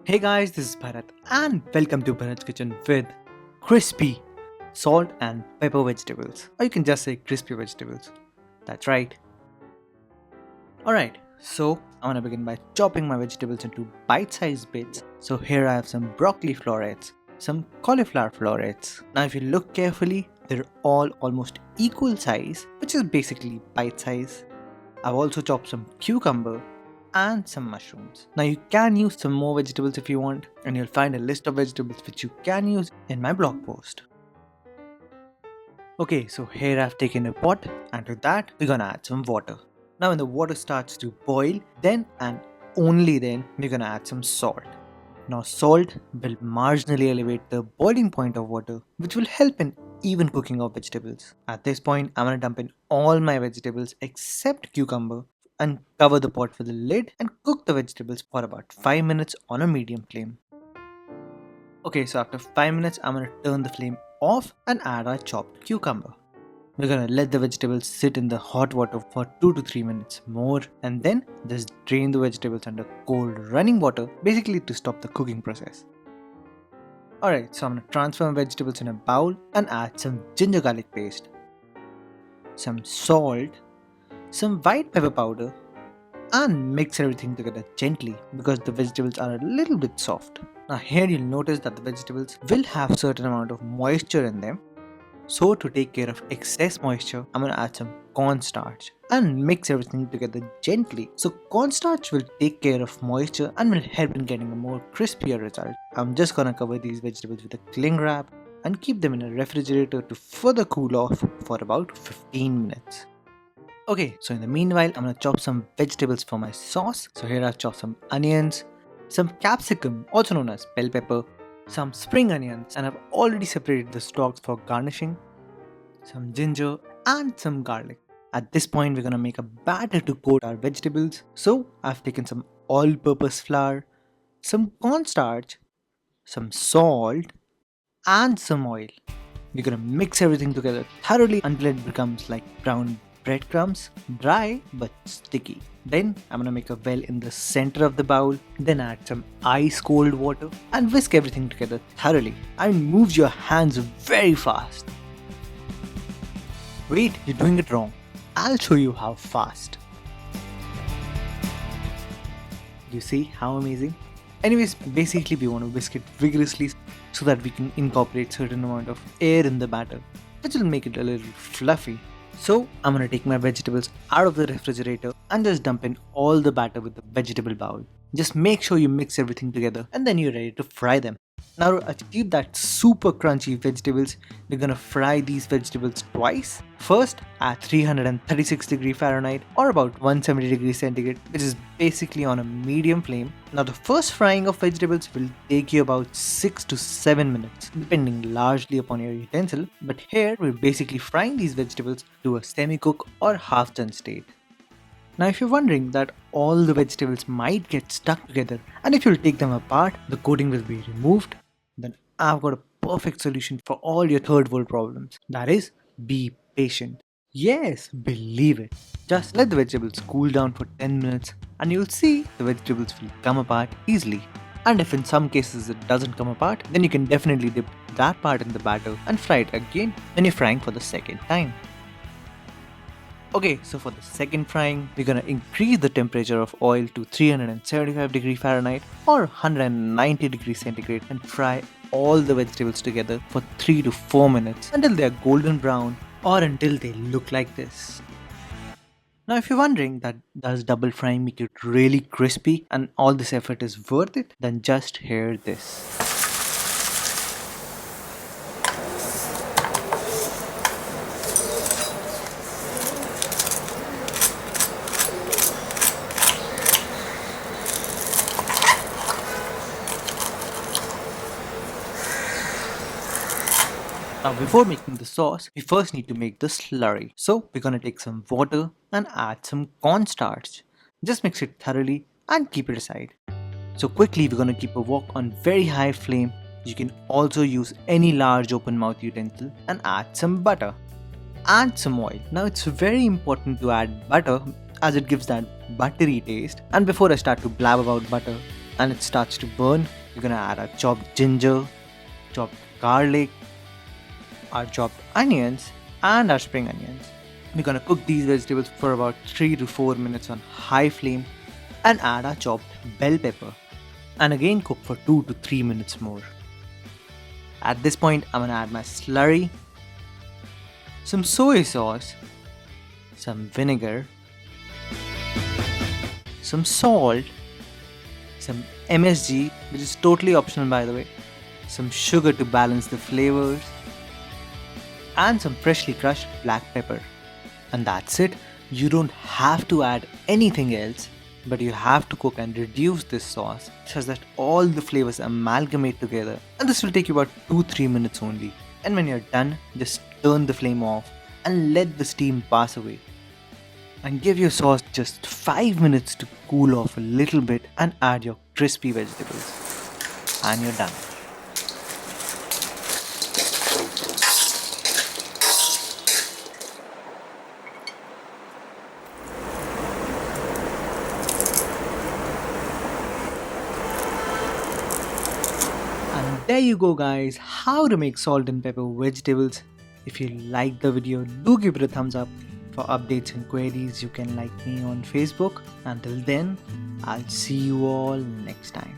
Hey guys, this is Bharat and welcome to Bharat's Kitchen with crispy salt and pepper vegetables. Or you can just say crispy vegetables. That's right. Alright, so I'm gonna begin by chopping my vegetables into bite-sized bits. So here I have some broccoli florets, some cauliflower florets. Now if you look carefully, they're all almost equal size, which is basically bite size. I've also chopped some cucumber and some mushrooms. Now you can use some more vegetables if you want, and you'll find a list of vegetables which you can use in my blog post. Okay, so here I've taken a pot, and to that we're gonna add some water. Now when the water starts to boil, then and only then we're gonna add some salt. Now salt will marginally elevate the boiling point of water, which will help in even cooking of vegetables. At this point, I'm gonna dump in all my vegetables except cucumber and cover the pot with a lid and cook the vegetables for about 5 minutes on a medium flame. Okay, so after 5 minutes, I'm gonna turn the flame off and add our chopped cucumber. We're gonna let the vegetables sit in the hot water for 2 to 3 minutes more and then just drain the vegetables under cold running water, basically to stop the cooking process. Alright, so I'm gonna transfer my vegetables in a bowl and add some ginger garlic paste, some salt, some white pepper powder, and mix everything together gently because the vegetables are a little bit soft. Now here you'll notice that the vegetables will have certain amount of moisture in them. So to take care of excess moisture, I'm gonna add some cornstarch and mix everything together gently. So cornstarch will take care of moisture and will help in getting a more crispier result. I'm just gonna cover these vegetables with a cling wrap and keep them in a refrigerator to further cool off for about 15 minutes. Okay, so in the meanwhile, I'm gonna chop some vegetables for my sauce. So here I've chopped some onions, some capsicum, also known as bell pepper, some spring onions, and I've already separated the stalks for garnishing, some ginger, and some garlic. At this point, we're gonna make a batter to coat our vegetables. So I've taken some all-purpose flour, some cornstarch, some salt, and some oil. We're gonna mix everything together thoroughly until it becomes like brown breadcrumbs, dry but sticky. Then I'm gonna make a well in the center of the bowl, then add some ice cold water and whisk everything together thoroughly and move your hands very fast. Wait, you're doing it wrong. I'll show you how fast. You see how amazing? Anyways, basically we want to whisk it vigorously so that we can incorporate certain amount of air in the batter, which will make it a little fluffy. So I'm gonna take my vegetables out of the refrigerator and just dump in all the batter with the vegetable bowl. Just make sure you mix everything together and then you're ready to fry them. Now to achieve that super crunchy vegetables, we're gonna fry these vegetables twice. First at 336 Fahrenheit or about 170 centigrade, which is basically on a medium flame. Now the first frying of vegetables will take you about 6 to 7 minutes, depending largely upon your utensil. But here we're basically frying these vegetables to a semi-cook or half-done state. Now if you're wondering that all the vegetables might get stuck together and if you'll take them apart, the coating will be removed, then I've got a perfect solution for all your third world problems. That is, be patient. Yes, believe it. Just let the vegetables cool down for 10 minutes and you'll see the vegetables will come apart easily. And if in some cases it doesn't come apart, then you can definitely dip that part in the batter and fry it again when you're frying for the second time. Okay, so for the second frying, we're gonna increase the temperature of oil to 375 Fahrenheit or 190 centigrade and fry all the vegetables together for 3 to 4 minutes until they are golden brown or until they look like this. Now if you're wondering that does double frying make it really crispy and all this effort is worth it, then just hear this. Now before making the sauce, we first need to make the slurry. So we're gonna take some water and add some cornstarch. Just mix it thoroughly and keep it aside. So quickly we're gonna keep a wok on very high flame. You can also use any large open mouth utensil and add some butter. Add some oil. Now it's very important to add butter as it gives that buttery taste. And before I start to blab about butter, and it starts to burn, we're gonna add our chopped ginger, chopped garlic, our chopped onions, and our spring onions. We're gonna cook these vegetables for about 3 to 4 minutes on high flame and add our chopped bell pepper. And again cook for 2 to 3 minutes more. At this point, I'm gonna add my slurry, some soy sauce, some vinegar, some salt, some MSG, which is totally optional by the way, some sugar to balance the flavors, and some freshly crushed black pepper. And that's it. You don't have to add anything else, but you have to cook and reduce this sauce such that all the flavors amalgamate together, and this will take you about 2-3 minutes only. And when you're done, just turn the flame off and let the steam pass away. And give your sauce just 5 minutes to cool off a little bit and add your crispy vegetables. And you're done. And there you go guys, how to make salt and pepper vegetables. If you liked the video, do give it a thumbs up. For updates and queries, you can like me on Facebook. Until then, I'll see you all next time.